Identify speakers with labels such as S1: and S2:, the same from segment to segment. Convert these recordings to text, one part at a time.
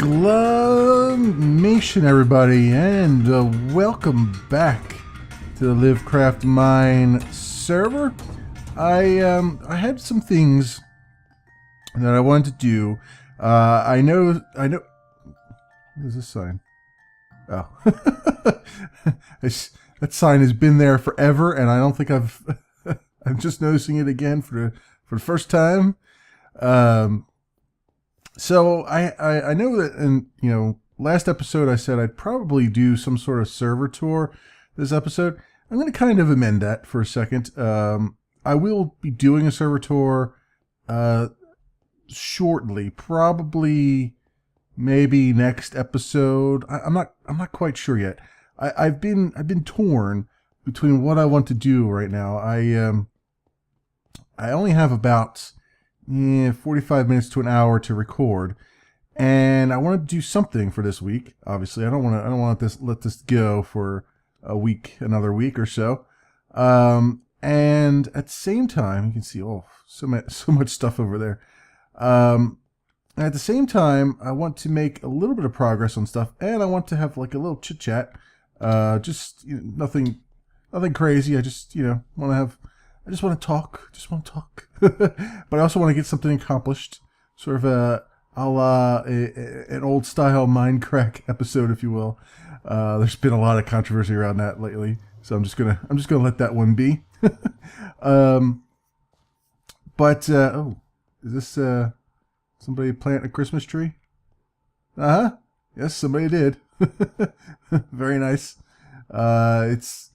S1: Exclamation, everybody, and welcome back to the LiveCraftMine server. I had some things that I wanted to do. I know. What is this sign? Oh, that sign has been there forever, and I don't think I'm just noticing it again for the first time. So I know that in last episode I said I'd probably do some sort of server tour this episode. I'm going to kind of amend that for a second. I will be doing a server tour shortly, probably maybe next episode. I'm not quite sure yet. I've been torn between what I want to do right now. I only have about 45 minutes to an hour to record, and I want to do something for this week. Obviously, I don't want to let this go for another week or so. And at the same time, you can see so much stuff over there. At the same time, I want to make a little bit of progress on stuff, and I want to have like a little chit chat. Just nothing crazy. I just I just want to talk. But I also want to get something accomplished. Sort of a la an old style Minecraft episode, if you will. There's been a lot of controversy around that lately, so I'm just gonna let that one be. Is this somebody planting a Christmas tree? Yes, somebody did. Very nice. It's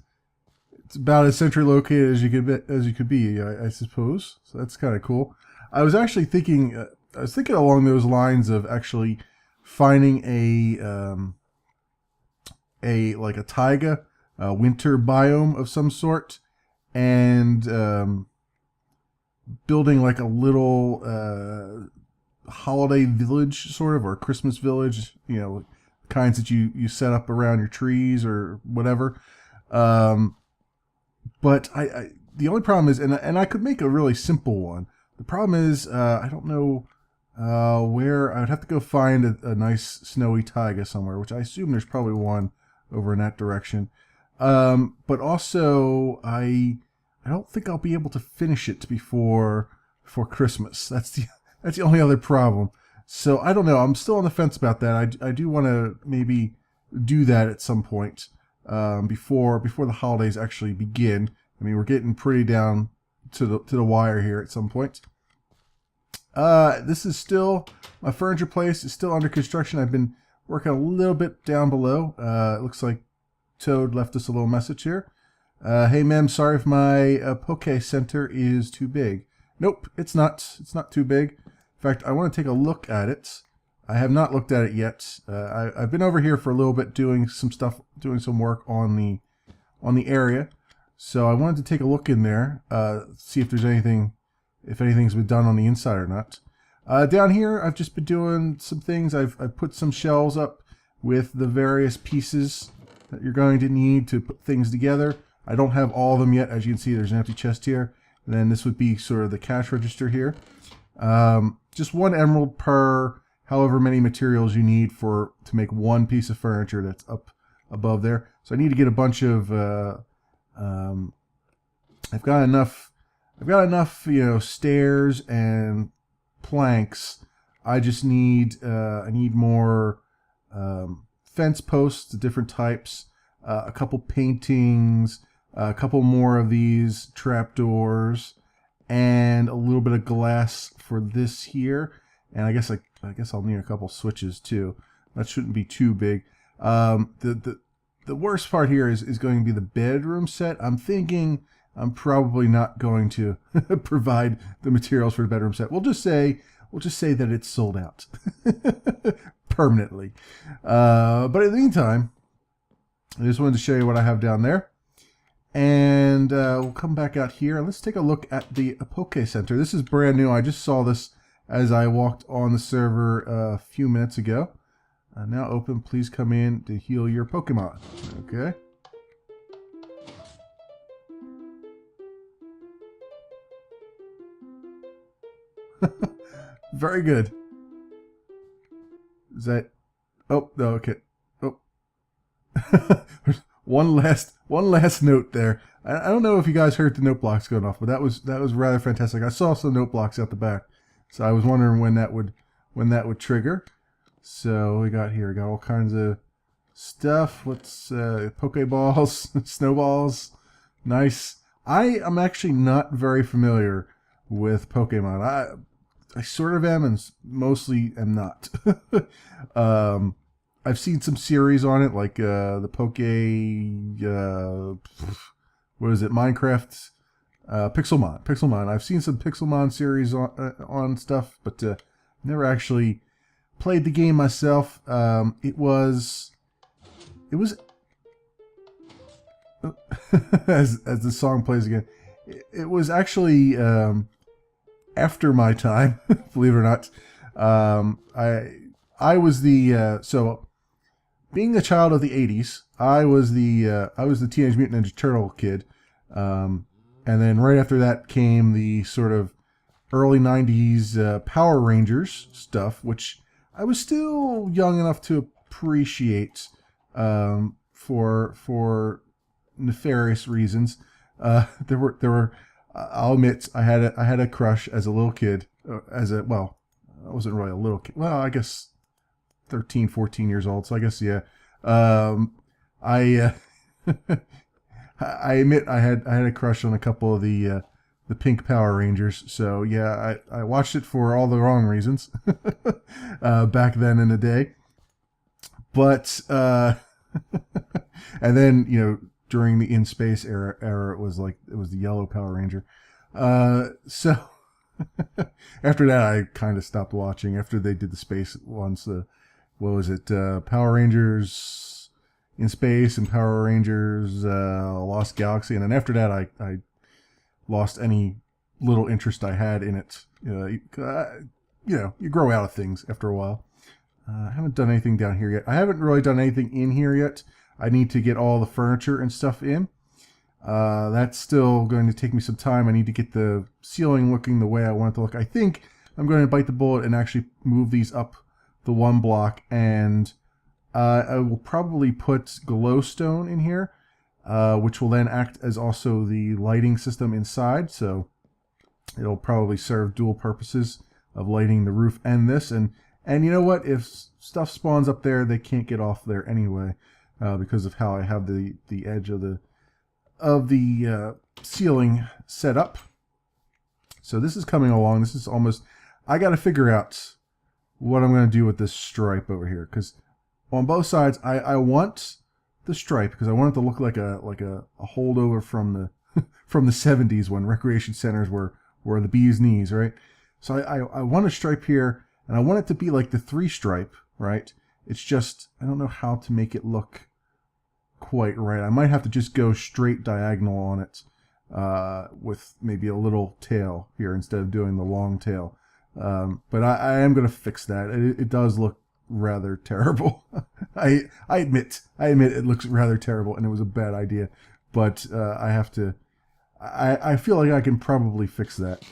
S1: about as centrally located as you could be, I suppose. So that's kind of cool. I was actually thinking, along those lines of actually finding a taiga, winter biome of some sort, and building like a little holiday village, sort of, or Christmas village. Kinds that you set up around your trees or whatever. But the only problem is, and I could make a really simple one. The problem is, I don't know where. I would have to go find a nice snowy taiga somewhere, which I assume there's probably one over in that direction. But also, I don't think I'll be able to finish it before Christmas. That's the only other problem. So I don't know. I'm still on the fence about that. I do want to maybe do that at some point. Before the holidays actually begin. I mean, we're getting pretty down to the wire here at some point. This is still, my furniture place is still under construction. I've been working a little bit down below. It looks like Toad left us a little message here. Hey, ma'am, sorry if my Poke Center is too big. Nope, it's not. It's not too big. In fact, I want to take a look at it. I have not looked at it yet. I've been over here for a little bit doing some work on the area. So I wanted to take a look in there, see if there's if anything's been done on the inside or not. Down here, I've just been doing some things. I've put some shelves up with the various pieces that you're going to need to put things together. I don't have all of them yet. As you can see, there's an empty chest here. And then this would be sort of the cash register here. Just one emerald per however many materials you need to make one piece of furniture that's up above there. So I need to get a bunch of I've got enough stairs and planks. I just need I need more fence posts of different types, a couple paintings, a couple more of these trapdoors, and a little bit of glass for this here. And I guess I'll need a couple switches too. That shouldn't be too big. The worst part here is going to be the bedroom set. I'm thinking I'm probably not going to provide the materials for the bedroom set. We'll just say that it's sold out permanently. But in the meantime, I just wanted to show you what I have down there. And we'll come back out here. Let's take a look at the Poke Center. This is brand new. I just saw this as I walked on the server a few minutes ago. Now open, please come in to heal your Pokemon. Okay. Very good. Is that Oh, no, okay. Oh, one last note there. I don't know if you guys heard the note blocks going off, but that was rather fantastic. I saw some note blocks out the back, so I was wondering when that would trigger. So we got all kinds of stuff. What's Pokeballs, snowballs, nice. I am actually not very familiar with Pokemon. I sort of am, and mostly am not. I've seen some series on it, like the what is it, Minecraft, Pixelmon. I've seen some Pixelmon series on stuff, but never actually played the game myself. It was as the song plays again, it was actually after my time, believe it or not. I was the so being a child of the 80s, I was the Teenage Mutant Ninja Turtle kid. And then right after that came the sort of early 90s Power Rangers stuff, which I was still young enough to appreciate for nefarious reasons. There were I'll admit I had a crush as a little kid, I wasn't really a little kid. Well, I guess 13, 14 years old. So I guess, yeah. I I admit I had a crush on a couple of the pink Power Rangers. So yeah, I watched it for all the wrong reasons back then in the day. But and then during the in space era, it was the yellow Power Ranger. So after that, I kind of stopped watching. After they did the space ones, what was it? Power Rangers in Space and Power Rangers Lost Galaxy. And then after that, I lost any little interest I had in it. You grow out of things after a while. I haven't done anything down here yet. I haven't really done anything in here yet. I need to get all the furniture and stuff in. That's still going to take me some time. I need to get the ceiling looking the way I want it to look. I think I'm going to bite the bullet and actually move these up the one block, and I will probably put glowstone in here, which will then act as also the lighting system inside. So it'll probably serve dual purposes of lighting the roof and this. And you know what? If stuff spawns up there, they can't get off there anyway, because of how I have the edge of the ceiling set up. So this is coming along. This is almost. I got to figure out what I'm going to do with this stripe over here, because on both sides I want the stripe because I want it to look like a holdover from the from the 70s when recreation centers were the bee's knees, right? So I want a stripe here, and I want it to be like the 3 stripe, right? It's just I don't know how to make it look quite right. I might have to just go straight diagonal on it with maybe a little tail here instead of doing the long tail. But I am going to fix that. It does look rather terrible. I admit it looks rather terrible, and it was a bad idea. But I have to. I feel like I can probably fix that,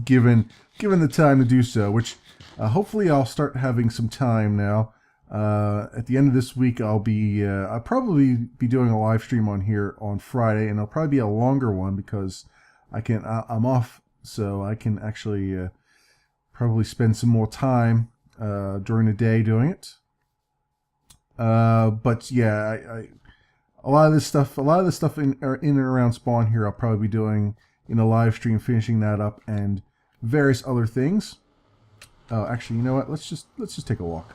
S1: given the time to do so. Which hopefully I'll start having some time now. At the end of this week, I'll probably be doing a live stream on here on Friday, and it'll probably be a longer one because I'm off, so I can actually probably spend some more time during the day doing it. But yeah, a lot of this stuff in and around spawn here, I'll probably be doing in a live stream, finishing that up, and various other things. Oh, actually, you know what? Let's just take a walk.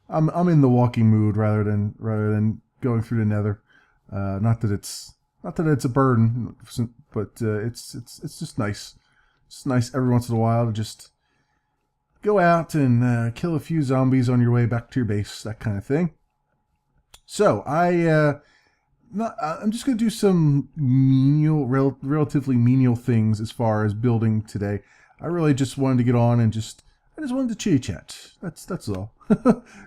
S1: I'm in the walking mood rather than going through the nether. Not that it's a burden, but it's just nice. It's nice every once in a while to just go out and kill a few zombies on your way back to your base, that kind of thing. So I'm just going to do some relatively menial things as far as building today. I really just wanted to get on and I just wanted to chit chat. That's all.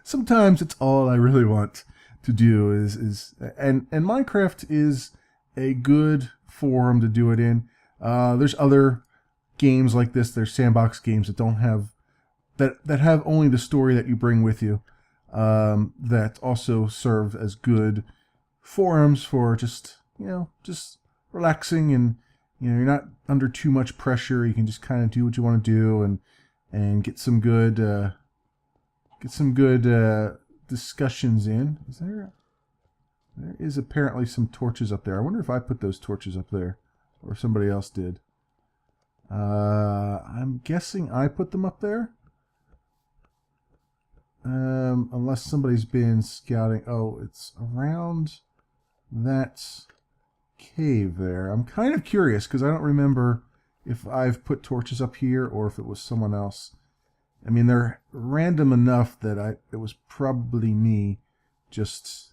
S1: Sometimes it's all I really want to do and Minecraft is a good forum to do it in. There's other games like this. There's sandbox games that don't have that have only the story that you bring with you. that also serve as good forums for just, just relaxing, and you're not under too much pressure. You can just kind of do what you want to do and get some good discussions in. There is apparently some torches up there. I wonder if I put those torches up there or if somebody else did. I'm guessing I put them up there. Unless somebody's been scouting. Oh, it's around that cave there. I'm kind of curious because I don't remember if I've put torches up here or if it was someone else. I mean, they're random enough that it was probably me just,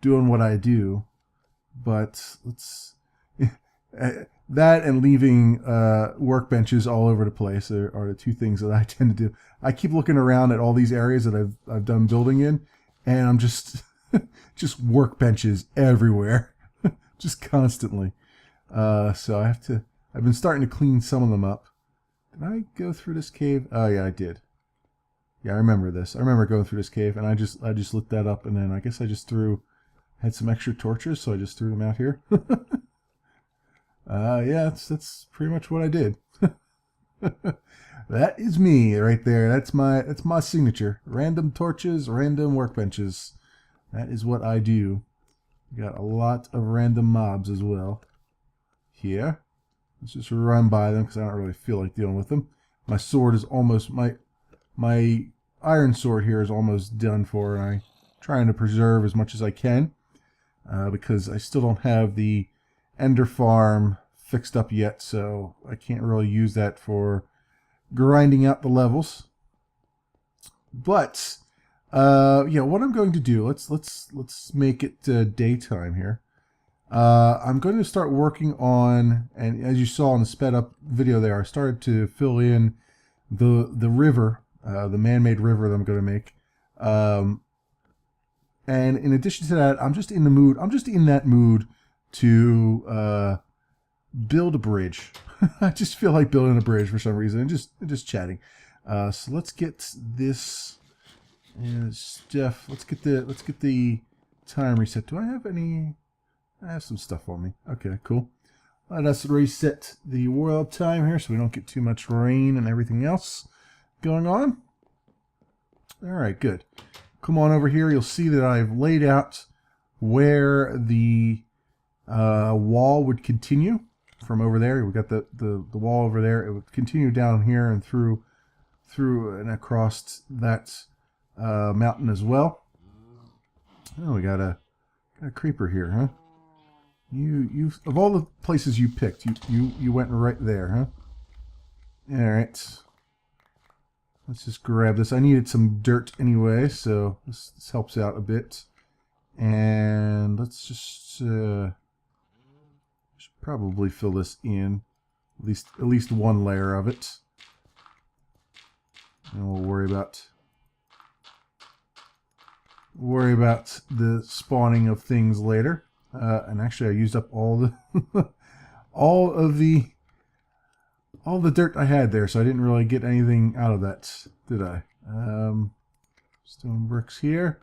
S1: doing what I do. But let's... that and leaving workbenches all over the place are the two things that I tend to do. I keep looking around at all these areas that I've done building in, and I'm just just workbenches everywhere, just constantly. So I've been starting to clean some of them up. Did I go through this cave? Oh yeah, I did. Yeah, I remember this. I remember going through this cave, and I just looked that up, and then I guess I just had some extra torches, so I just threw them out here. Yeah, that's pretty much what I did. That is me right there. That's my signature. Random torches, random workbenches. That is what I do. Got a lot of random mobs as well. Here. Let's just run by them because I don't really feel like dealing with them. My sword is almost my iron sword here is almost done for, and I'm trying to preserve as much as I can because I still don't have the Ender farm fixed up yet, so I can't really use that for grinding out the levels. But yeah, what I'm going to do, let's make it daytime here. I'm going to start working on, and as you saw in the sped up video there, I started to fill in the river, the man-made river that I'm going to make. And in addition to that, I'm just in that mood to build a bridge. I just feel like building a bridge for some reason, and just chatting. So let's get this stuff. Let's get the time reset. Do I have any? I have some stuff on me. Okay, cool. Let us reset the world time here so we don't get too much rain and everything else going on. All right, good. Come on over here. You'll see that I've laid out where the wall would continue from over there. We've got the wall over there. It would continue down here and through and across that mountain as well. Oh, we got a creeper here, huh? You of all the places you picked, you went right there, huh? All right. Let's just grab this. I needed some dirt anyway, so this helps out a bit. And let's just should probably fill this in, at least one layer of it, and we'll worry about the spawning of things later. And actually, I used up all the all the dirt I had there, so I didn't really get anything out of that, did I? Stone bricks here.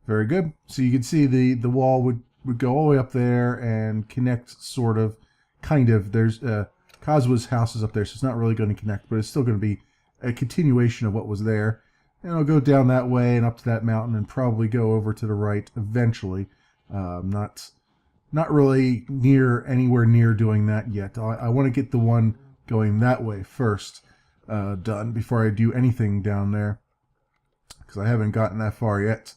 S1: Very good. So you can see the wall would go all the way up there and connect, sort of, kind of. There's Kazua's house is up there, so it's not really going to connect, but it's still going to be a continuation of what was there. And it'll go down that way and up to that mountain and probably go over to the right eventually. Not really anywhere near doing that yet. I want to get the one going that way first done before I do anything down there, because I haven't gotten that far yet.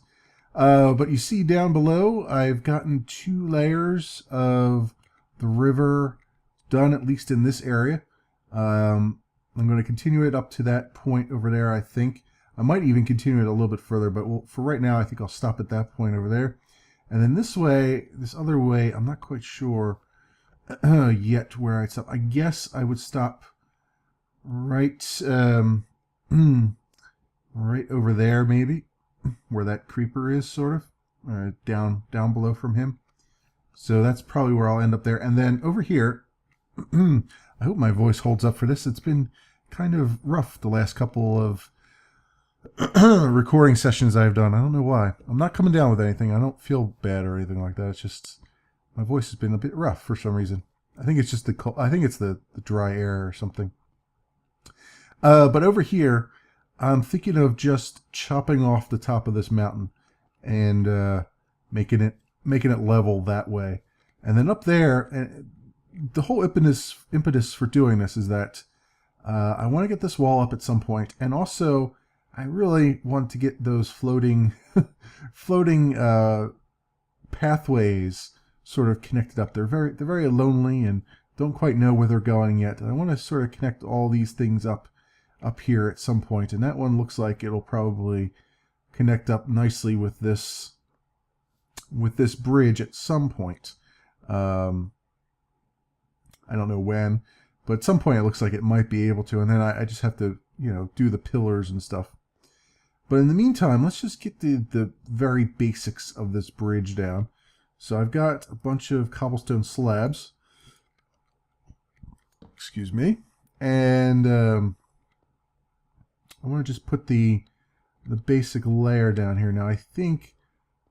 S1: But you see down below, I've gotten 2 layers of the river done, at least in this area. I'm going to continue it up to that point over there, I think. I might even continue it a little bit further, but for right now, I think I'll stop at that point over there. And then this other way, I'm not quite sure yet where I'd stop. I guess I would stop right right over there, maybe, where that creeper is, sort of, down below from him. So that's probably where I'll end up there. And then over here, I hope my voice holds up for this. It's been kind of rough the last couple of recording sessions I've done. I don't know why. I'm not coming down with anything. I don't feel bad or anything like that. It's just my voice has been a bit rough for some reason. I think it's just the dry air or something. But over here, I'm thinking of just chopping off the top of this mountain and making it level that way. And then up there, and the whole impetus for doing this is that I want to get this wall up at some point, and also I really want to get those floating pathways sort of connected up. They're very lonely and don't quite know where they're going yet. And I want to sort of connect all these things up here at some point, and that one looks like it'll probably connect up nicely with this bridge at some point. I don't know when, but at some point it looks like it might be able to, and then I just have to, do the pillars and stuff. But in the meantime, let's just get the very basics of this bridge down. So I've got a bunch of cobblestone slabs. Excuse me. And I want to just put the basic layer down here. Now I think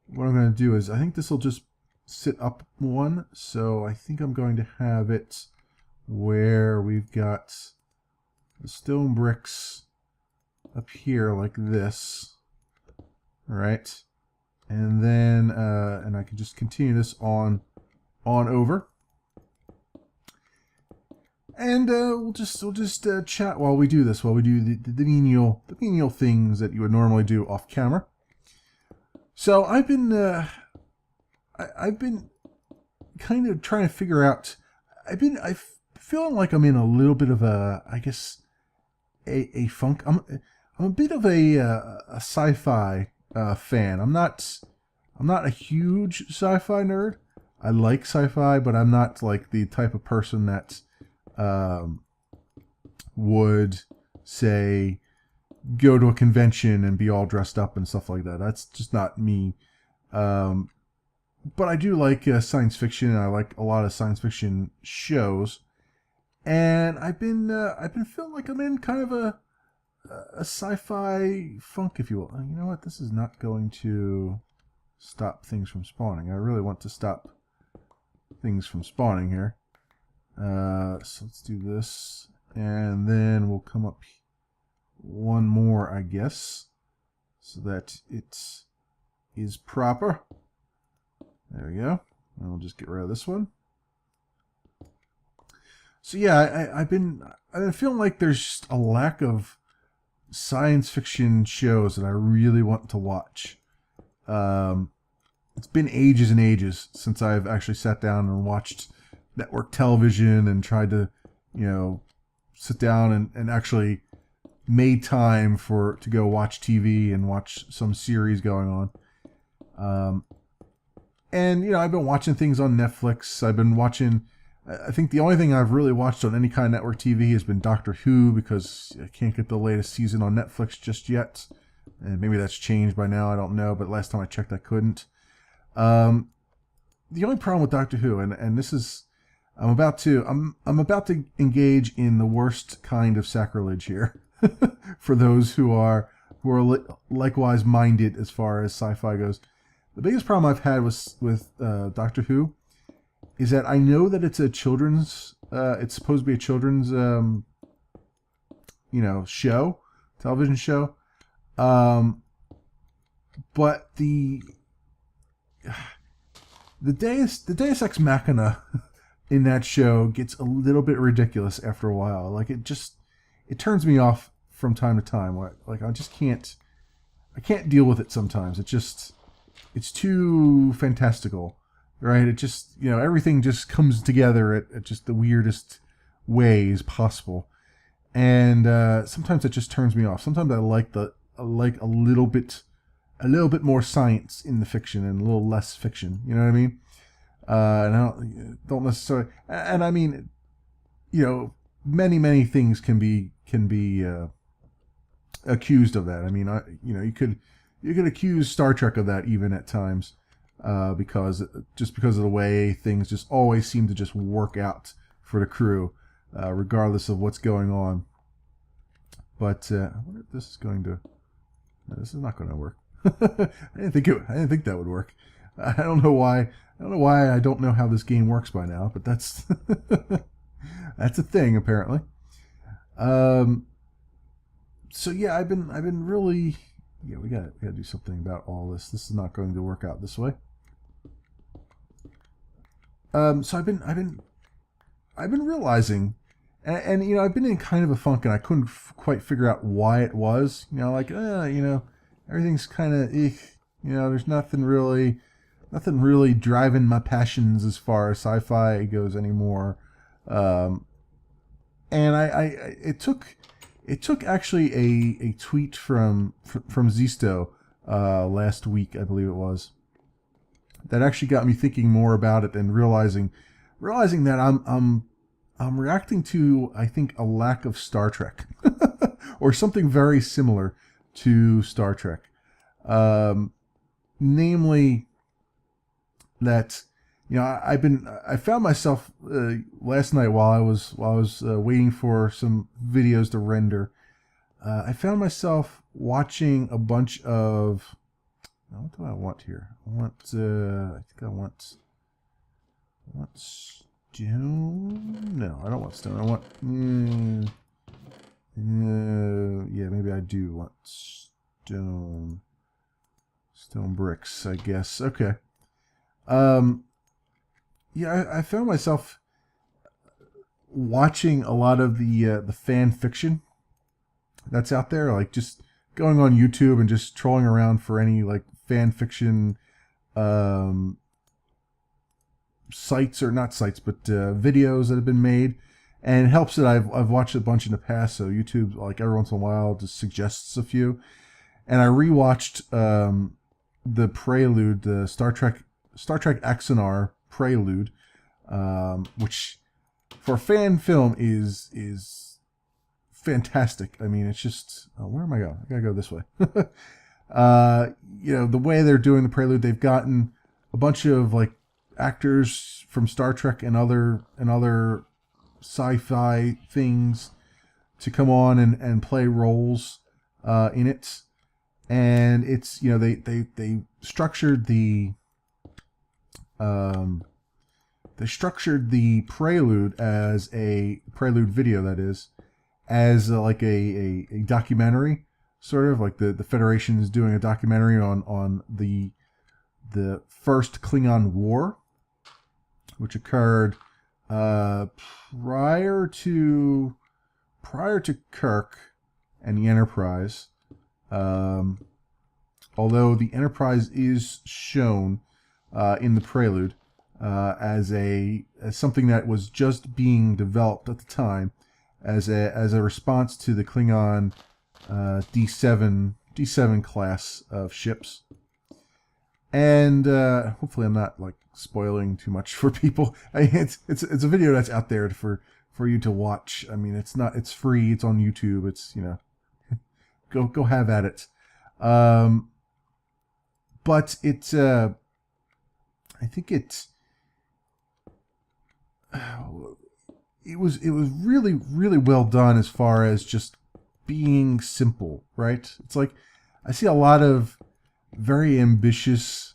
S1: what I'm going to do is, I think this will just sit up one. So I think I'm going to have it where we've got the stone bricks up here like this. All right. And then, and I can just continue this on over. And we'll just chat while we do this, while we do the menial things that you would normally do off camera. So I've been kind of trying to figure out. I'm feeling like I'm in a little bit of a, I guess, a funk. I'm a bit of a sci-fi fan. I'm not a huge sci-fi nerd. I like sci-fi, but I'm not like the type of person that would say go to a convention and be all dressed up and stuff like that. That's just not me. But I do like science fiction, and I like a lot of science fiction shows. And I've been feeling like I'm in kind of a sci-fi funk, if you will. You know what? This is not going to stop things from spawning. I really want to stop things from spawning here. So let's do this, and then we'll come up one more, I guess, so that it is proper. There we go. And we'll just get rid of this one. So yeah, I've been feeling like there's just a lack of science fiction shows that I really want to watch. It's been ages and ages since I've actually sat down and watched network television and tried to, sit down and actually made time to go watch TV and watch some series going on. And, I've been watching things on Netflix. I've been watching, I think the only thing I've really watched on any kind of network TV has been Doctor Who, because I can't get the latest season on Netflix just yet. And maybe that's changed by now, I don't know, but last time I checked I couldn't. The only problem with Doctor Who, and this is, I'm about to engage in the worst kind of sacrilege here for those who are likewise minded as far as sci-fi goes. The biggest problem I've had with Doctor Who is that I know that it's a children's, it's supposed to be a children's, show, television show, but the Deus Ex Machina in that show gets a little bit ridiculous after a while. Like it turns me off from time to time. Like I can't deal with it sometimes. It's too fantastical, right? It just, everything just comes together at just the weirdest ways possible. And sometimes it just turns me off. Sometimes I like a little bit more science in the fiction and a little less fiction. You know what I mean? And I don't necessarily, and I mean, many things can be accused of that. I mean, you could accuse Star Trek of that even at times, because of the way things just always seem to just work out for the crew, regardless of what's going on. But I wonder if this is going to no, this is not going to work. I didn't think that would work. I don't know why. I don't know why I don't know how this game works by now, but that's that's a thing apparently. So yeah, I've been really, yeah, we gotta do something about all this. This is not going to work out this way. So I've been realizing, and you know, I've been in kind of a funk, and I couldn't quite figure out why it was. You know, like you know, everything's kind of, you know, there's nothing really driving my passions as far as sci-fi goes anymore. And it took actually a tweet from Zisto last week, I believe it was, that actually got me thinking more about it and realizing that I'm reacting to, I think, a lack of Star Trek or something very similar to Star Trek. Namely that, you know, I found myself last night while I was waiting for some videos to render. I found myself watching a bunch of, what do I want here? I want I think I want stone. No, I don't want stone. I want yeah, maybe I do want stone bricks, I guess. Okay. Yeah, I found myself watching a lot of the fan fiction that's out there, like just going on YouTube and just trolling around for any like fan fiction sites, or not sites, but videos that have been made. And it helps that I've watched a bunch in the past, so YouTube, like every once in a while, just suggests a few. And I rewatched the Prelude, the Star Trek Axanar Prelude, which for fan film is fantastic. I mean, it's just, where am I going? I gotta go this way. You know, the way they're doing the Prelude, they've gotten a bunch of like actors from Star Trek and other sci-fi things to come on and play roles in it. And it's, you know, they structured the Prelude as a Prelude video, that is, as like a documentary, sort of like the Federation is doing a documentary on the first Klingon War, which occurred prior to Kirk and the Enterprise. Although the Enterprise is shown in the Prelude as something that was just being developed at the time, as a response to the Klingon D7 class of ships. And hopefully I'm not like spoiling too much for people. I mean, it's a video that's out there for you to watch. I mean, it's free. It's on YouTube. It's, you know, go have at it. But it's I think it was really, really well done as far as just being simple, right? It's like I see a lot of very ambitious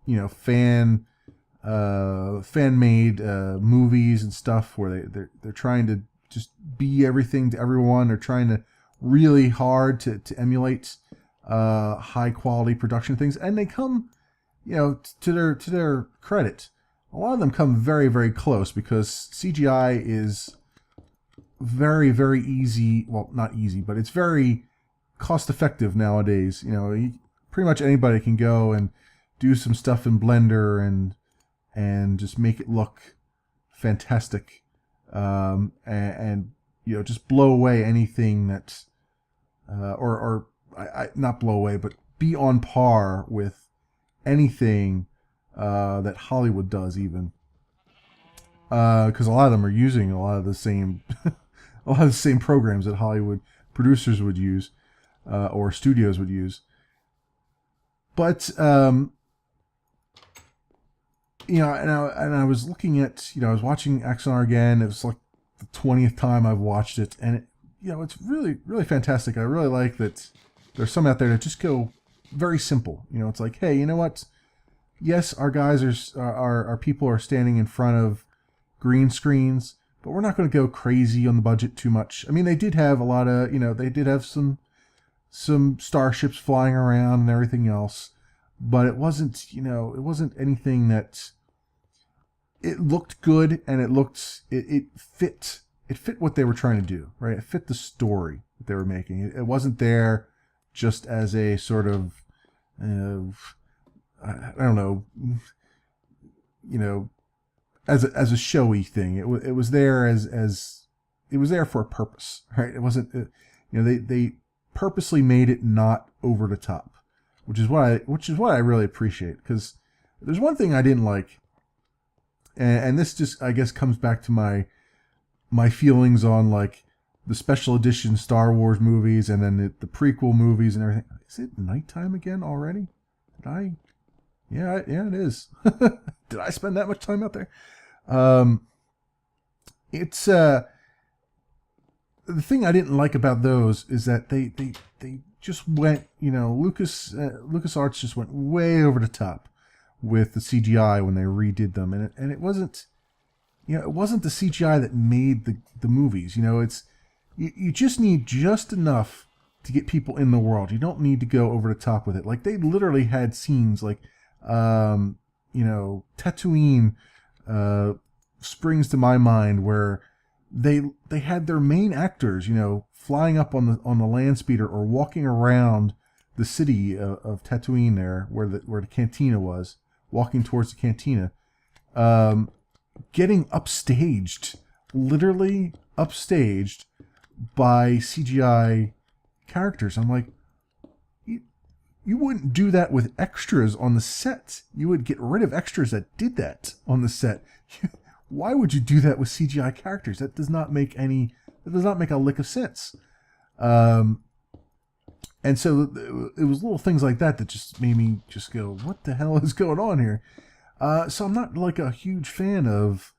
S1: you know, fan made movies and stuff where they're trying to just be everything to everyone. They're trying to really hard to emulate high quality production things, and they come, you know, to their credit, a lot of them come very, very close, because CGI is very, very easy. Well, not easy, but it's very cost effective nowadays. You know, pretty much anybody can go and do some stuff in Blender and just make it look fantastic, and you know, just blow away anything that or not blow away, but be on par with anything that Hollywood does, even, because a lot of them are using a lot of the same programs that Hollywood producers would use, or studios would use. But you know, and I was looking at, you know, I was watching Axanar again. It was like the 20th time I've watched it, and it's really, really fantastic. I really like that there's some out there that just go very simple. It's like, hey, you know what? Yes, our guys our people are standing in front of green screens, but we're not going to go crazy on the budget too much. I mean, they did have a lot of, they did have some starships flying around and everything else, but it wasn't anything that it looked good, and it fit what they were trying to do, right? It fit the story that they were making. It wasn't there just as a sort of, I don't know, as a showy thing. It was there as it was there for a purpose, right? It wasn't, they purposely made it not over the top, which is what I really appreciate. Because there's one thing I didn't like, and this just, I guess, comes back to my feelings on like the special edition Star Wars movies and then the prequel movies and everything. Is it nighttime again already? Yeah, it is. Did I spend that much time out there? It's the thing I didn't like about those is that they just went, LucasArts just went way over the top with the CGI when they redid them, and it wasn't, it wasn't the CGI that made the movies. You just need just enough to get people in the world. You don't need to go over the top with it. Like, they literally had scenes like, Tatooine springs to my mind, where they had their main actors, flying up on the land speeder or walking around the city of Tatooine there, where the cantina was, walking towards the cantina, getting upstaged, literally upstaged by CGI characters. I'm like, you wouldn't do that with extras on the set. You would get rid of extras that did that on the set. Why would you do that with CGI characters? That does not make a lick of sense. And so it was little things like that just made me just go, what the hell is going on here? So I'm not like a huge fan of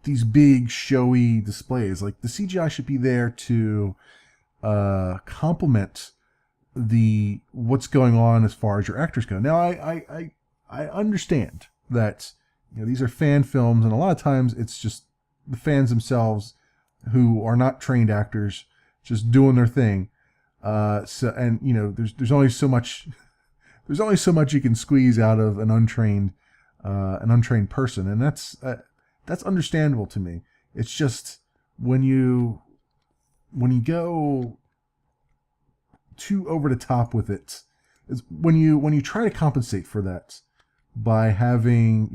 S1: these big showy displays. Like, the CGI should be there to complement what's going on as far as your actors go. Now, I understand that these are fan films, and a lot of times it's just the fans themselves who are not trained actors just doing their thing. There's only so much you can squeeze out of an untrained person, and that's understandable to me. It's just when you go too over the top with it, is when you try to compensate for that by having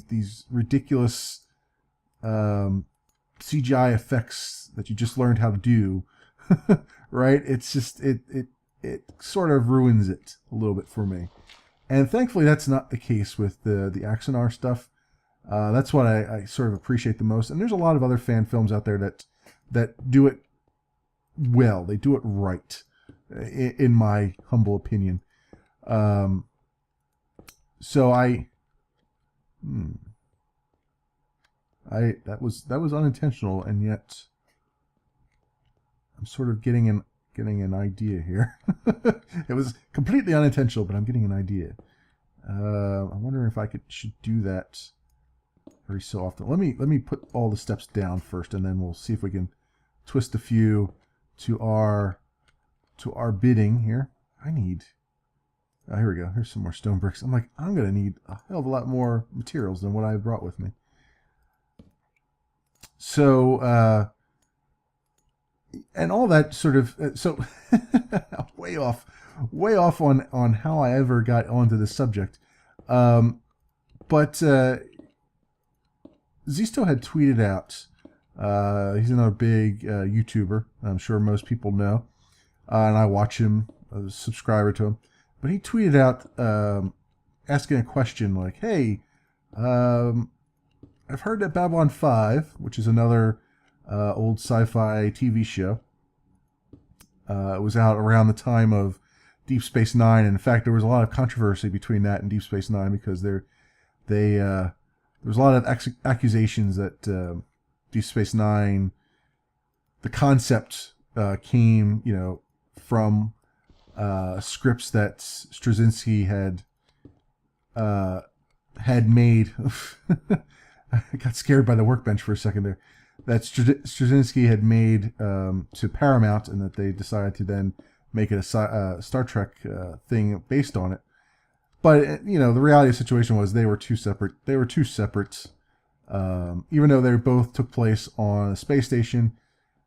S1: these ridiculous CGI effects that you just learned how to do, right? It's just it sort of ruins it a little bit for me. And thankfully, that's not the case with the Axanar stuff. That's what I sort of appreciate the most. And there's a lot of other fan films out there that do it well. They do it right, in my humble opinion. So that was unintentional, and yet I'm sort of getting an idea here. It was completely unintentional, but I'm getting an idea. I'm wondering if I should do that every so often. Let me put all the steps down first, and then we'll see if we can twist a few to our bidding here. Here we go. Here's some more stone bricks. I'm going to need a hell of a lot more materials than what I brought with me. So, and all that sort of, so way off on how I ever got onto this subject. But Zisto had tweeted out, he's another big YouTuber, I'm sure most people know, and I watch him, a subscriber to him. But he tweeted out asking a question like, hey, I've heard that Babylon 5, which is another old sci-fi TV show, it was out around the time of Deep Space Nine. And in fact, there was a lot of controversy between that and Deep Space Nine, because there was a lot of accusations that Deep Space Nine, the concept came, from scripts that Straczynski had made. I got scared by the workbench for a second there. That Straczynski had made to Paramount, and that they decided to then make it a Star Trek thing based on it. But the reality of the situation was they were two separate. Even though they both took place on a space station,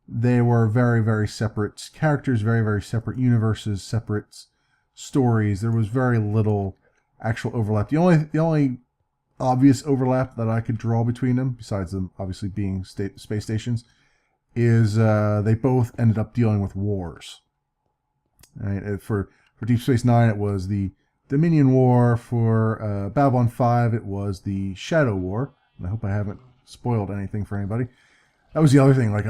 S1: they were very, very separate characters, very, very separate universes, separate stories. There was very little actual overlap. The only obvious overlap that I could draw between them, besides them obviously being space stations, is they both ended up dealing with wars. Right? For Deep Space Nine, it was the Dominion War. For Babylon 5, it was the Shadow War. And I hope I haven't spoiled anything for anybody. That was the other thing. Like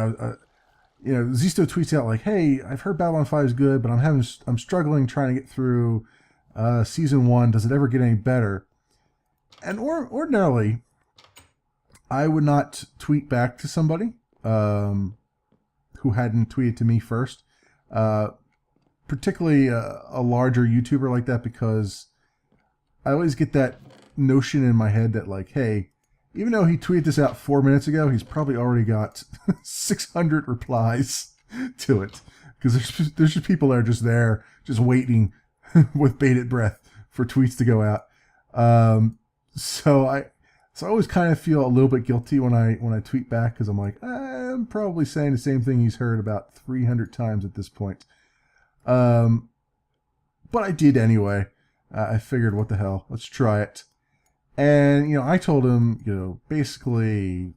S1: Zisto tweets out like, "Hey, I've heard Babylon 5 is good, but I'm struggling trying to get through season 1. Does it ever get any better?" And ordinarily, I would not tweet back to somebody who hadn't tweeted to me first, particularly a larger YouTuber like that, because I always get that notion in my head that like, hey, even though he tweeted this out 4 minutes ago, he's probably already got 600 replies to it, because there's just people that are just there, just waiting with bated breath for tweets to go out. So I always kind of feel a little bit guilty when I tweet back, because I'm like, I'm probably saying the same thing he's heard about 300 times at this point. But I did anyway. I figured, what the hell, let's try it. And I told him, basically,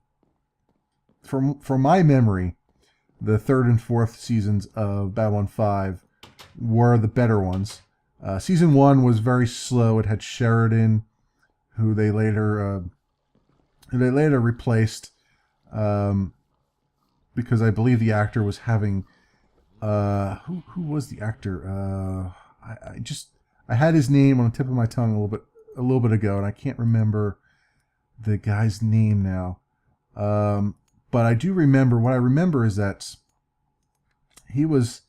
S1: from my memory, the 3rd and 4th seasons of Babylon 5 were the better ones. Season 1 was very slow. It had Sheridan, who they later replaced, because I believe the actor was having who was the actor? I had his name on the tip of my tongue a little bit ago, and I can't remember the guy's name now. But I do remember. What I remember is that he was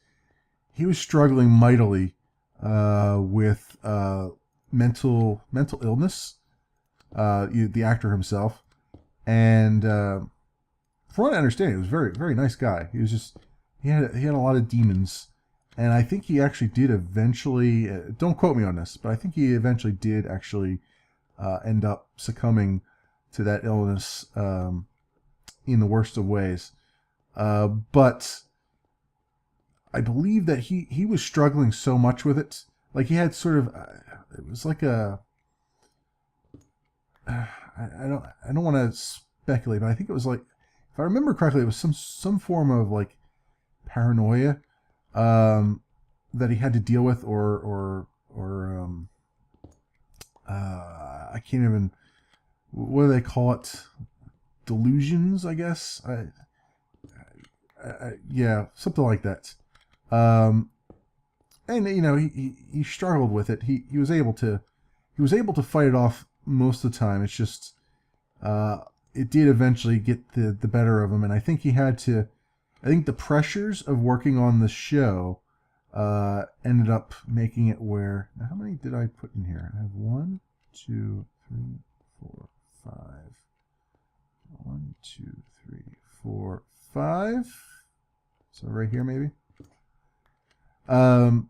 S1: struggling mightily with mental illness. The actor himself, and from what I understand, he was a very, very nice guy. He had a lot of demons, and I think he actually did eventually. Don't quote me on this, but I think he eventually did actually end up succumbing to that illness in the worst of ways. But I believe that he was struggling so much with it. Like, he had sort of, it was like a, I don't want to speculate, but I think it was like, if I remember correctly, it was some form of like paranoia that he had to deal with, or I can't even, what do they call it? Delusions, I guess. Yeah, something like that. And he struggled with it. He was able to fight it off most of the time. It's just it did eventually get the better of him, and I think he had to. I think the pressures of working on the show ended up making it where. Now, how many did I put in here? I have 1, 2, 3, 4, 5. 1, 2, 3, 4, 5. So right here, maybe. I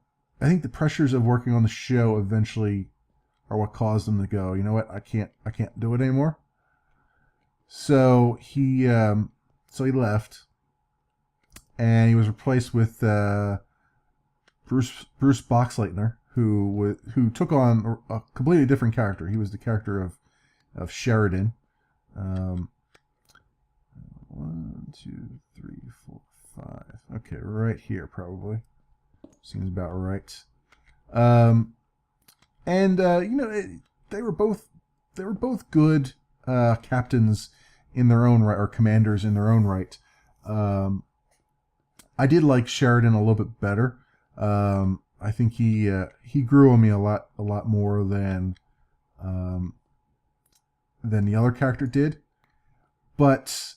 S1: think the pressures of working on the show eventually are what caused him to go, you know what? I can't do it anymore. So he left, and he was replaced with Bruce Boxleitner, who took on a completely different character. He was the character of Sheridan. 1, 2, 3, 4, 5. Okay, right here probably. Seems about right. They were both good captains in their own right, or commanders in their own right. I did like Sheridan a little bit better. I think he grew on me a lot more than the other character did. But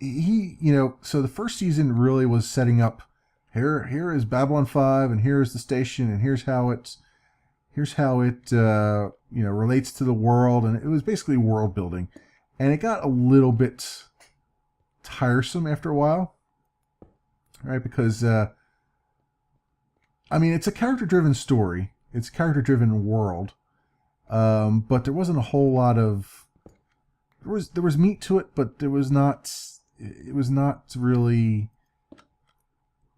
S1: so the first season really was setting up, here is Babylon 5, and here's the station, and here's how it relates to the world, and it was basically world building. And it got a little bit tiresome after a while, right? Because, it's a character-driven story. It's a character-driven world. But there wasn't a whole lot of... There was meat to it, but it was not really...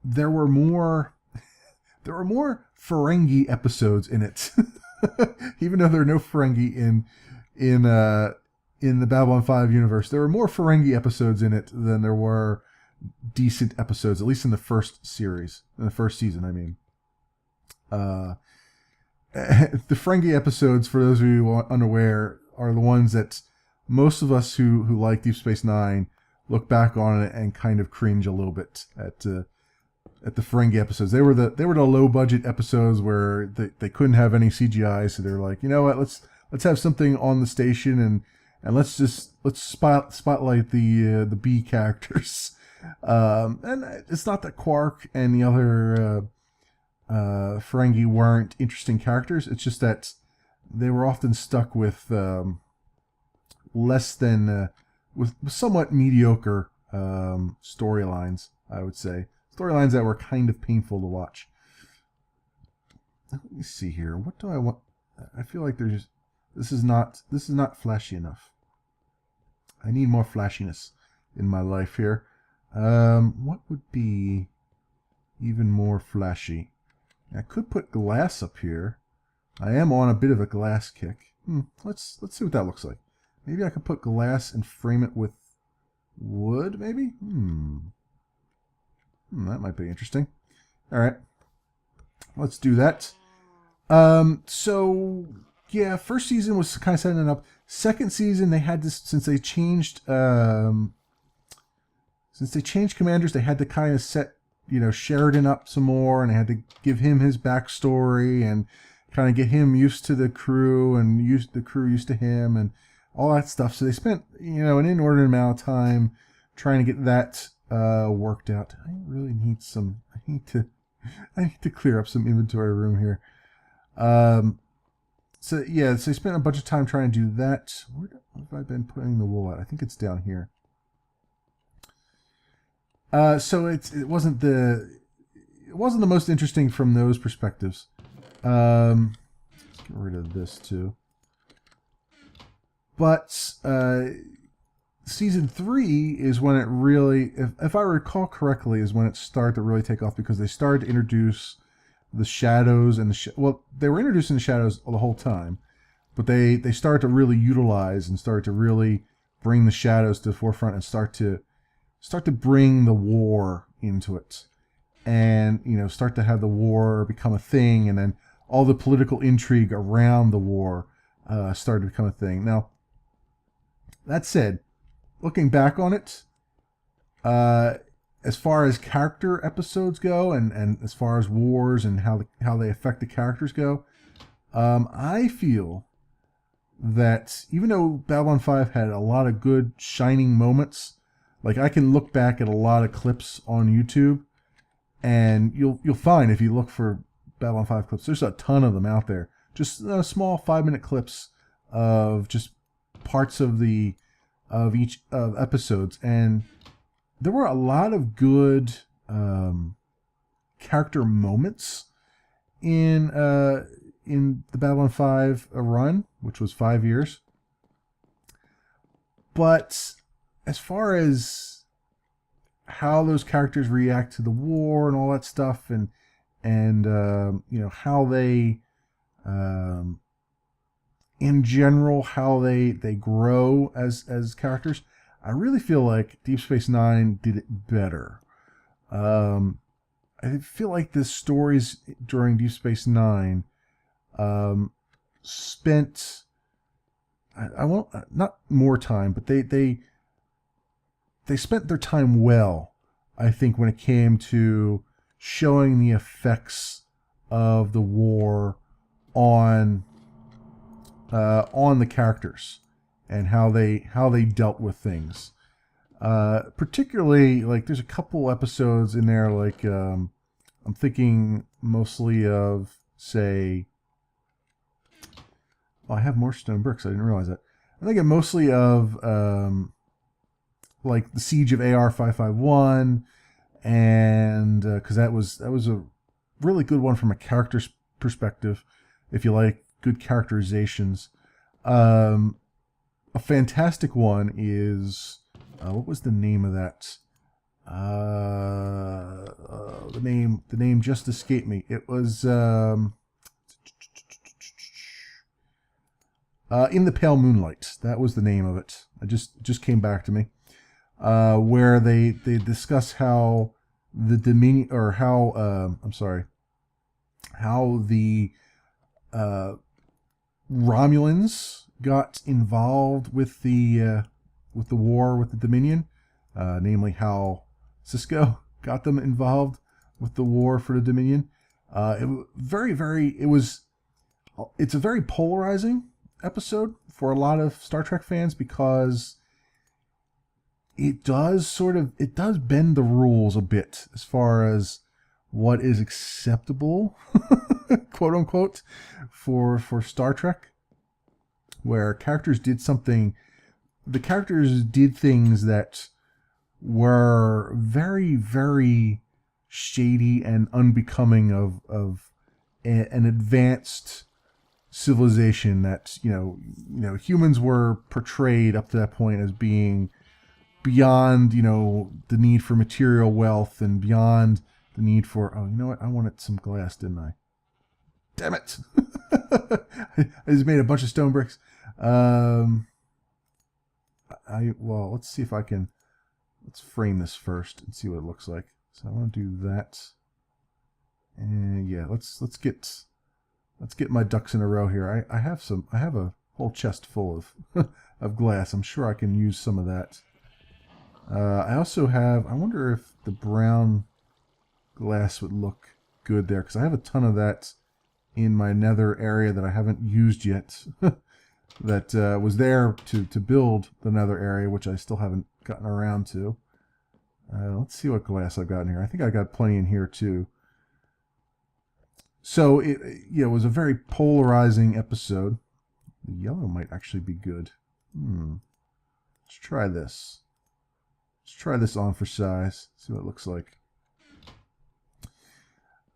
S1: There were more Ferengi episodes in it. Even though there are no Ferengi in the Babylon 5 universe, there were more Ferengi episodes in it than there were decent episodes, at least in the first series, in the first season, I mean. The Ferengi episodes, for those of you who are unaware, are the ones that most of us who like Deep Space Nine look back on it and kind of cringe a little bit at the Ferengi episodes. They were the low budget episodes where they couldn't have any CGI, so they're like, you know what, let's have something on the station and let's spotlight the B characters. And it's not that Quark and the other Ferengi weren't interesting characters. It's just that they were often stuck with with somewhat mediocre storylines, I would say. Storylines that were kind of painful to watch. Let me see here. What do I want? I feel like this is not flashy enough. I need more flashiness in my life here. What would be even more flashy? I could put glass up here. I am on a bit of a glass kick. Let's see what that looks like. Maybe I could put glass and frame it with wood, maybe? That might be interesting. All right. Let's do that. So, yeah, first season was kind of setting it up. Second season, they had this, since they changed commanders, they had to kind of set, Sheridan up some more, and they had to give him his backstory and kind of get him used to the crew and the crew used to him and all that stuff. So they spent, an inordinate amount of time trying to get that worked out. I really need I need to clear up some inventory room here. So they spent a bunch of time trying to do that. Where have I been putting the wool at? I think it's down here. So it wasn't the most interesting from those perspectives. Let's get rid of this too. But season 3 is when it really, if I recall correctly, is when it started to really take off, because they started to introduce the shadows and they were introducing the shadows the whole time, but they started to really utilize and started to really bring the shadows to the forefront and start to bring the war into it, and start to have the war become a thing, and then all the political intrigue around the war started to become a thing. Now, that said, looking back on it, as far as character episodes go, and as far as wars and how they affect the characters go, I feel that even though Babylon 5 had a lot of good shining moments, like I can look back at a lot of clips on YouTube, and you'll find, if you look for Babylon 5 clips, there's a ton of them out there. Just small 5-minute clips of just parts of each episodes, and there were a lot of good character moments in the Babylon 5 run, which was 5 years. But as far as how those characters react to the war and all that stuff, and how they in general, how they grow as characters, I really feel like Deep Space Nine did it better. I feel like the stories during Deep Space Nine spent, I won't, not more time, but they spent their time well, I think, when it came to showing the effects of the war on the characters and how they dealt with things. Particularly, like, there's a couple episodes in there, like, I'm thinking mostly of, say, oh, I have more stone bricks. I didn't realize that. I'm thinking mostly of, like, the Siege of AR 551, and because that was a really good one from a character's perspective. If you like good characterizations, a fantastic one is what was the name of that? The name just escaped me. It was In the Pale Moonlight. That was the name of it. It just came back to me. Where they discuss how the Dominion, or how how the Romulans got involved with the war with the Dominion, namely how Cisco got them involved with the war for the Dominion. It's a very polarizing episode for a lot of Star Trek fans, because it does bend the rules a bit as far as what is acceptable, quote unquote, for Star Trek, where the characters did things that were very, very shady and unbecoming of an advanced civilization that, humans were portrayed up to that point as being beyond, the need for material wealth and beyond the need for, oh, you know what? I wanted some glass, didn't I? Damn it. I just made a bunch of stone bricks. Well, let's see if I can, let's frame this first and see what it looks like. So I want to do that. And yeah, let's get my ducks in a row here. I have a whole chest full of of glass. I'm sure I can use some of that. I also have, I wonder if the brown glass would look good there, because I have a ton of that in my nether area that I haven't used yet. That was there to build the nether area, which I still haven't gotten around to. Let's see what glass I've got in here. I think I got plenty in here too. So it was a very polarizing episode. The yellow might actually be good. Let's try this. Let's try this on for size. See what it looks like.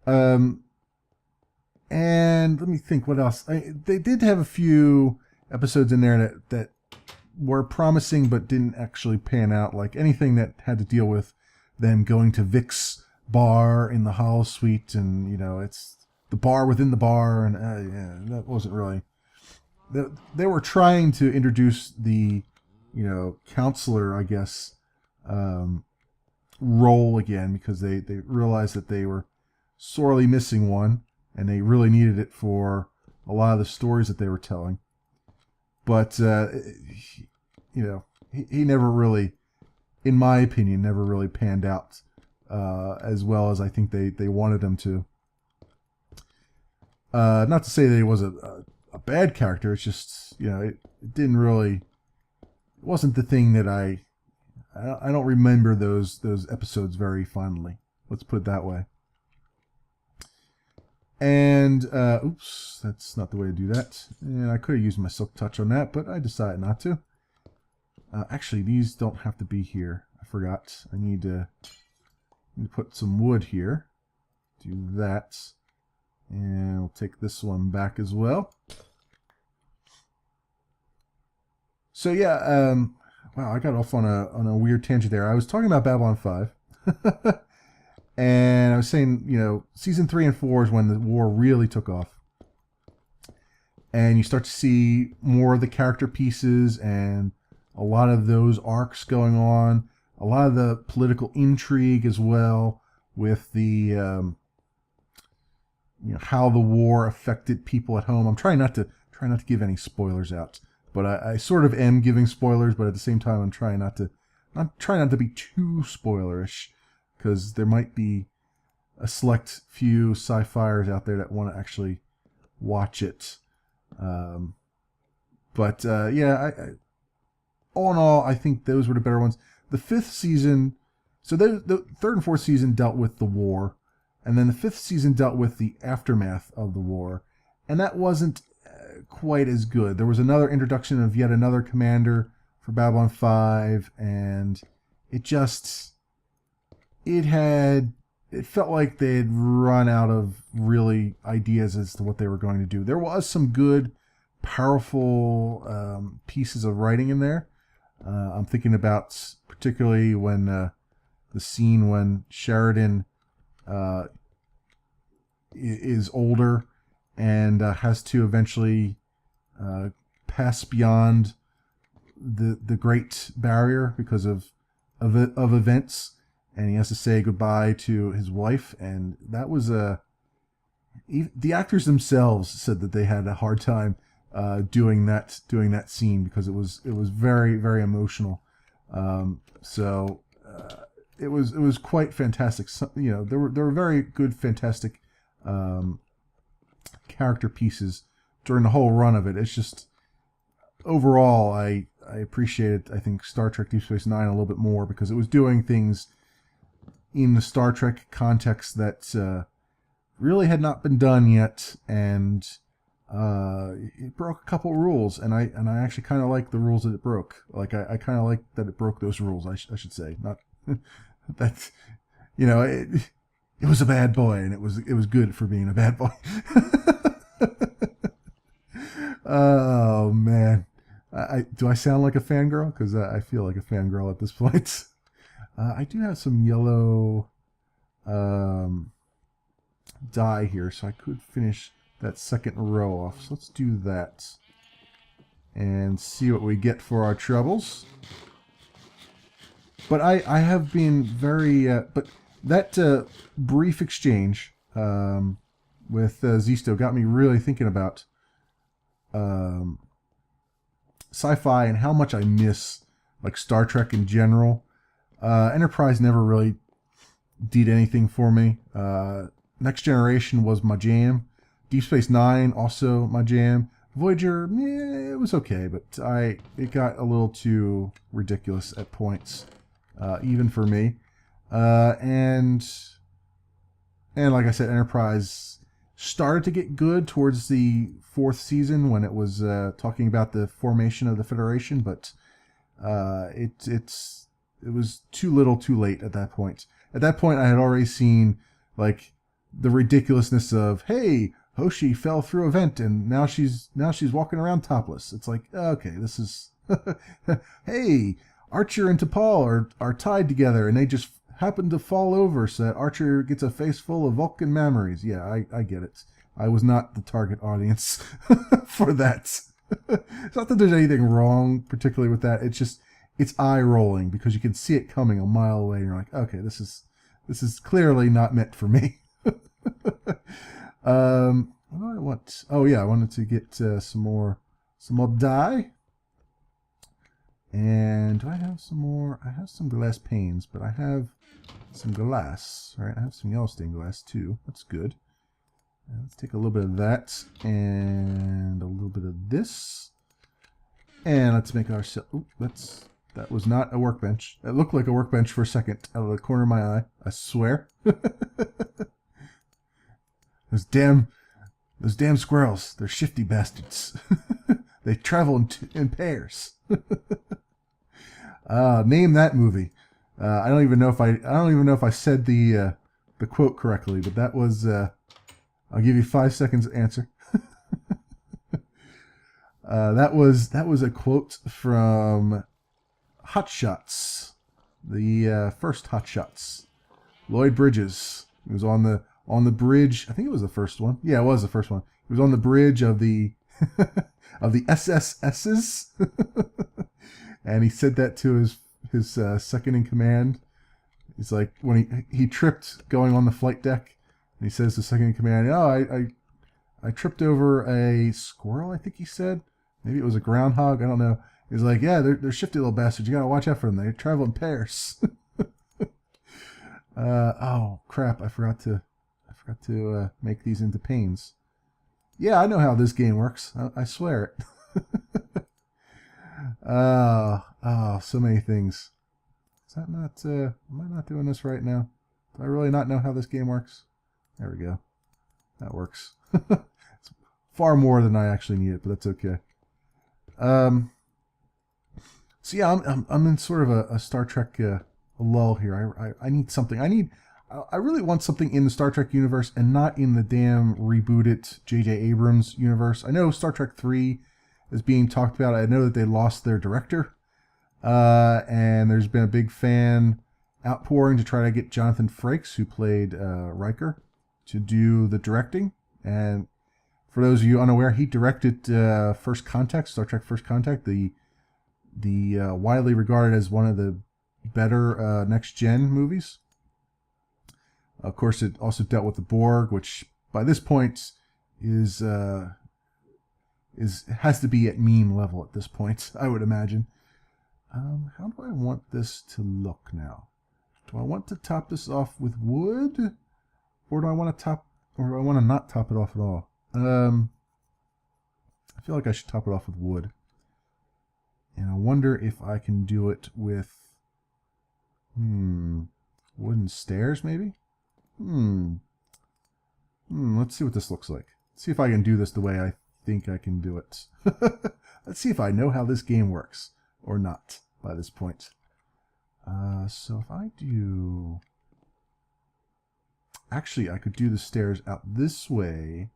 S1: And let me think what else. They did have a few episodes in there that were promising but didn't actually pan out, like anything that had to deal with them going to Vic's bar in the Hollow Suite, and it's the bar within the bar, and yeah, that wasn't really. They were trying to introduce the counselor, I guess, role again, because they realized that they were sorely missing one, and they really needed it for a lot of the stories that they were telling. But he never really, in my opinion, never really panned out as well as I think they wanted him to. Not to say that he was a bad character. It's just it didn't really. It wasn't the thing that I don't remember those episodes very fondly. Let's put it that way. And, oops, that's not the way to do that. And I could have used my silk touch on that, but I decided not to. Actually, these don't have to be here. I forgot. I need to put some wood here. Do that. And we'll take this one back as well. So yeah, wow, I got off on a weird tangent there. I was talking about Babylon 5. And I was saying, season 3 and 4 is when the war really took off. And you start to see more of the character pieces and a lot of those arcs going on. A lot of the political intrigue as well, with the, how the war affected people at home. I'm trying not to give any spoilers out, but I sort of am giving spoilers, but at the same time I'm trying not to be too spoilerish, because there might be a select few sci-fiers out there that want to actually watch it. Yeah, all in all, I think those were the better ones. the fifth season. So the third and fourth season dealt with the war, and then the fifth season dealt with the aftermath of the war, and that wasn't quite as good. There was another introduction of yet another commander for Babylon 5, and it felt like they had run out of really ideas as to what they were going to do. There was some good, powerful pieces of writing in there. I'm thinking about particularly when the scene when Sheridan is older and has to eventually pass beyond the Great Barrier because of events, and he has to say goodbye to his wife, and that was the actors themselves said that they had a hard time doing that scene because it was very, very emotional. It was quite fantastic. There were very good, fantastic character pieces during the whole run of it. It's just overall, I appreciated, I think, Star Trek Deep Space Nine a little bit more because it was doing things in the Star Trek context that really had not been done yet, and it broke a couple rules, and I actually kind of like the rules that it broke. Like I kind of like that it broke those rules. I should say, not that it was a bad boy, and it was good for being a bad boy. Oh man, do I sound like a fangirl? Because I feel like a fangirl at this point. I do have some yellow dye here, so I could finish that second row off. So let's do that and see what we get for our troubles. But I have been very... but that brief exchange with Zisto got me really thinking about sci-fi and how much I miss like Star Trek in general. Enterprise never really did anything for me. Next Generation was my jam. Deep Space Nine also my jam. Voyager, it was okay, but it got a little too ridiculous at points, even for me. And like I said, Enterprise started to get good towards the fourth season when it was talking about the formation of the Federation, but it was too little, too late at that point. At that point, I had already seen like the ridiculousness of, hey, Hoshi fell through a vent and now she's walking around topless. It's like, okay, this is hey, Archer and T'Pol are tied together and they just happen to fall over so that Archer gets a face full of Vulcan memories. Yeah, I get it. I was not the target audience for that. It's not that there's anything wrong particularly with that. It's just, it's eye-rolling because you can see it coming a mile away and you're like, okay, this is clearly not meant for me. What do I want? Oh yeah, I wanted to get some more dye. And do I have some more? I have some glass panes, but I have some glass. All right, I have some yellow stained glass too. That's good. Let's take a little bit of that and a little bit of this. And let's make ourselves... That was not a workbench. It looked like a workbench for a second out of the corner of my eye. I swear. Those damn squirrels. They're shifty bastards. They travel in pairs. Name that movie. I don't even know if I said the quote correctly, but that was. I'll give you 5 seconds to answer. That was a quote from Hot Shots, the first Hot Shots. Lloyd Bridges. He was on the bridge. I think it was the first one. Yeah, it was the first one. He was on the bridge of the of the SSS's, and he said that to his second in command. He's like, when he tripped going on the flight deck, and he says to second in command, "Oh, I tripped over a squirrel." I think he said. Maybe it was a groundhog. I don't know. He's like, yeah, they're shifty little bastards. You gotta watch out for them. They travel in pairs. Oh crap! I forgot to make these into panes. Yeah, I know how this game works. I swear it. So many things. that not, am I not doing this right now? Do I really not know how this game works? There we go. That works. It's far more than I actually need it, but that's okay. So yeah, I'm in sort of a Star Trek lull here. I need something. I really want something in the Star Trek universe and not in the damn rebooted J.J. Abrams universe. I know Star Trek 3 is being talked about. I know that they lost their director, and there's been a big fan outpouring to try to get Jonathan Frakes, who played Riker, to do the directing. And for those of you unaware, he directed First Contact, Star Trek First Contact, the widely regarded as one of the better next-gen movies. Of course, it also dealt with the Borg, which by this point has to be at meme level at this point, I would imagine. How do I want this to look now? Do I want to top this off with wood, or do I want to not top it off at all? I feel like I should top it off with wood. And I wonder if I can do it with, wooden stairs, maybe? Let's see what this looks like. Let's see if I can do this the way I think I can do it. Let's see if I know how this game works, or not, by this point. So if I do... Actually, I could do the stairs out this way,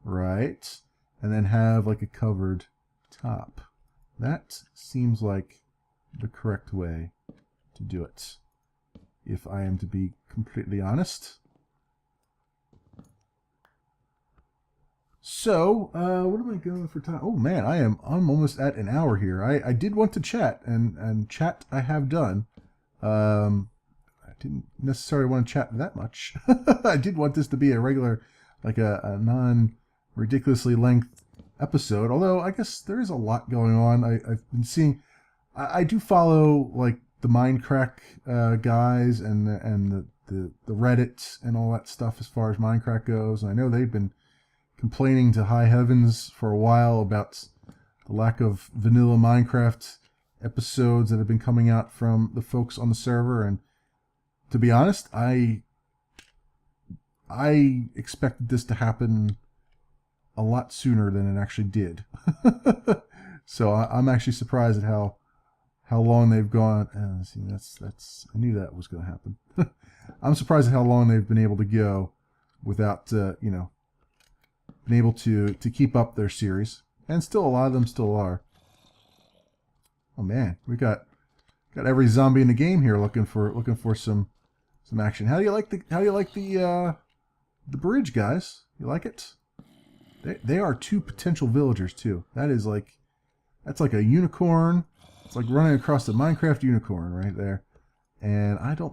S1: right? And then have like a covered top. That seems like the correct way to do it, if I am to be completely honest. So, what am I going for time? Oh man, I'm almost at an hour here. I did want to chat, and chat I have done. I didn't necessarily want to chat that much. I did want this to be a regular, like a non-ridiculously length episode, although I guess there is a lot going on. I've been seeing, I do follow like the Minecraft guys and the Reddit and all that stuff as far as Minecraft goes. And I know they've been complaining to high heavens for a while about the lack of vanilla Minecraft episodes that have been coming out from the folks on the server. And to be honest, I expected this to happen a lot sooner than it actually did. So I'm actually surprised at how long they've gone. See, that's I knew that was going to happen. I'm surprised at how long they've been able to go without been able to keep up their series, and still a lot of them still are. Oh man, we got every zombie in the game here looking for some action. How do you like the bridge, guys? You like it? They are two potential villagers too. That's like a unicorn. It's like running across the Minecraft unicorn right there. And I do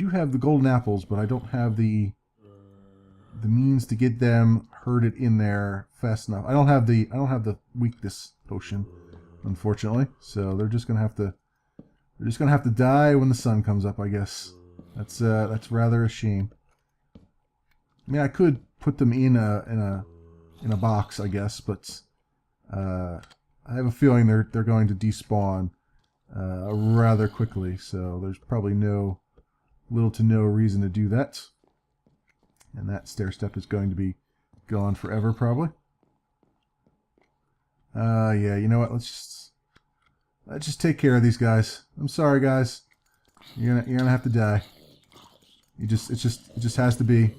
S1: have the golden apples, but I don't have the means to get them herded in there fast enough. I don't have the weakness potion, unfortunately. So they're just gonna have to die when the sun comes up, I guess. That's rather a shame. I mean, I could put them in a box, I guess, but I have a feeling they're going to despawn rather quickly. So there's probably little to no reason to do that. And that stair step is going to be gone forever, probably. Yeah, you know what? Let's just take care of these guys. I'm sorry, guys. You're gonna have to die. It just has to be.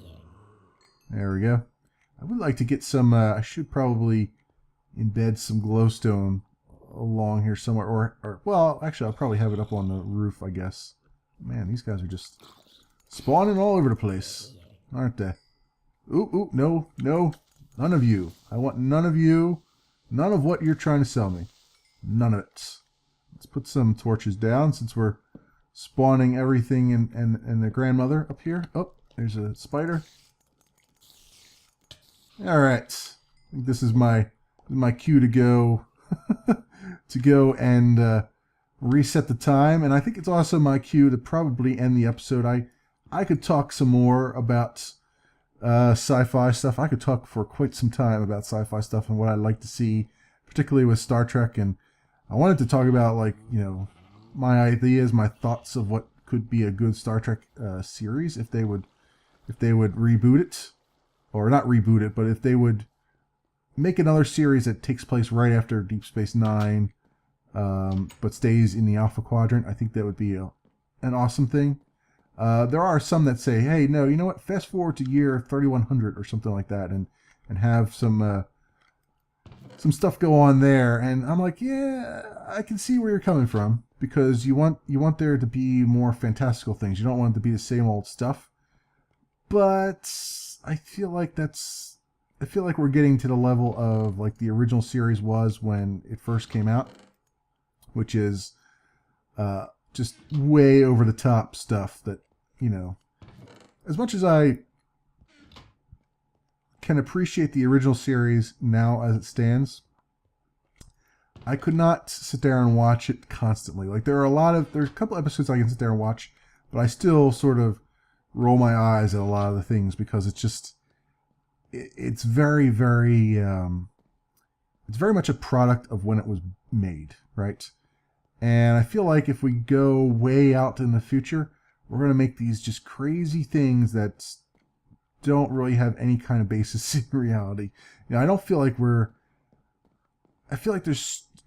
S1: There we go. I would like to get some. I should probably embed some glowstone along here somewhere, or well, actually, I'll probably have it up on the roof, I guess. Man, these guys are just spawning all over the place, aren't they? Ooh, no, none of you. I want none of you. None of what you're trying to sell me. None of it. Let's put some torches down since we're spawning everything and the grandmother up here. Oh, there's a spider. All right. I think this is my cue to go and reset the time, and I think it's also my cue to probably end the episode. I could talk some more about sci-fi stuff. I could talk for quite some time about sci-fi stuff and what I'd like to see, particularly with Star Trek. And I wanted to talk about, like, my ideas, my thoughts of what could be a good Star Trek series if they would reboot it, or not reboot it, but if they would make another series that takes place right after Deep Space Nine, but stays in the Alpha Quadrant. I think that would be an awesome thing. There are some that say, hey, no, you know what? Fast forward to year 3100 or something like that, and have some stuff go on there. And I'm like, yeah, I can see where you're coming from, because you want there to be more fantastical things. You don't want it to be the same old stuff. But I feel like we're getting to the level of like the original series was when it first came out, which is just way over the top stuff that, you know, as much as I can appreciate the original series now as it stands, I could not sit there and watch it constantly. Like there's a couple episodes I can sit there and watch, but I still sort of roll my eyes at a lot of the things, because it's very, very, it's very much a product of when it was made, right? And I feel like if we go way out in the future, we're going to make these just crazy things that don't really have any kind of basis in reality. You know, I feel like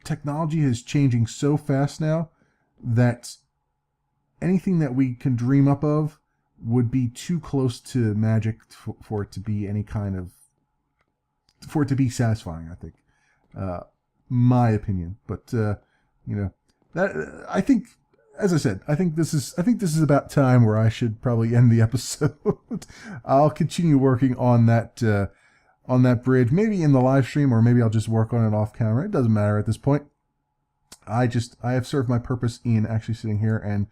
S1: technology is changing so fast now that anything that we can dream up of would be too close to magic for it to be any kind of, for it to be satisfying, I think. My opinion. But, you know, that, I think, as I said, I think this is about time where I should probably end the episode. I'll continue working on that bridge, maybe in the live stream, or maybe I'll just work on it off camera. It doesn't matter at this point. I have served my purpose in actually sitting here and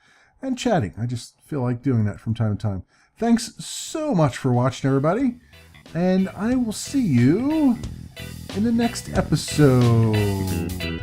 S1: chatting. I just feel like doing that from time to time. Thanks so much for watching, everybody, and I will see you in the next episode.